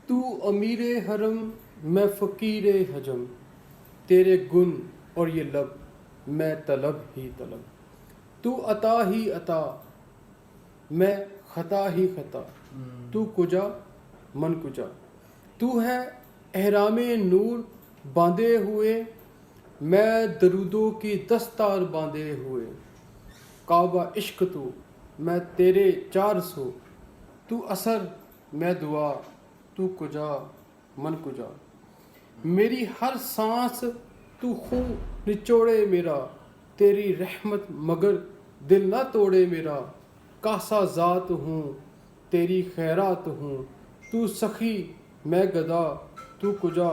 تو امیر حرم میں فقیر حجم، تیرے گن اور یہ لب میں طلب ہی طلب، تو عطا ہی عطا میں خطا ہی خطا، تو کجا من کجا، تو ہے احرام نور باندھے ہوئے، میں درودوں کی دستار باندھے ہوئے، کعبہ عشق تو میں تیرے 400، تو اثر میں دعا، تو کجا من کجا، میری ہر سانس تو خون نچوڑے میرا، تیری رحمت مگر دل نہ توڑے میرا، کاسا ذات ہوں تیری خیرات ہوں، تو سخی میں گدا، تو کجا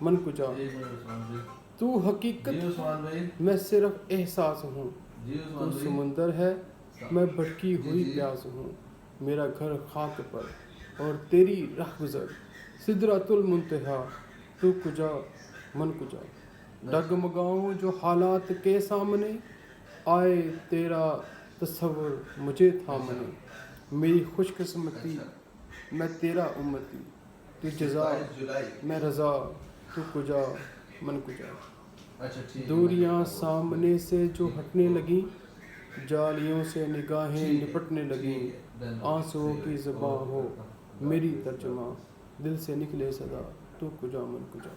من کجا، تو حقیقت میں صرف احساس ہوں، تو سمندر ہے میں بھٹکی ہوئی پیاس ہوں، میرا گھر خاک پر اور تیری رہگذر سدرۃ المنتہا، تو کجا من کجا، ڈگمگاؤں جو حالات کے سامنے، آئے تیرا تصور مجھے تھامنے، میری خوش قسمتی میں تیرا امتی، تو جزا میں رضا، تو کجا من کجا، دوریاں سامنے سے جو ہٹنے لگیں، جالیوں سے نگاہیں نپٹنے لگیں، آنسوؤں کی زباں ہو میری ترجمہ، دل سے نکلے صدا، تو کجا من کجا۔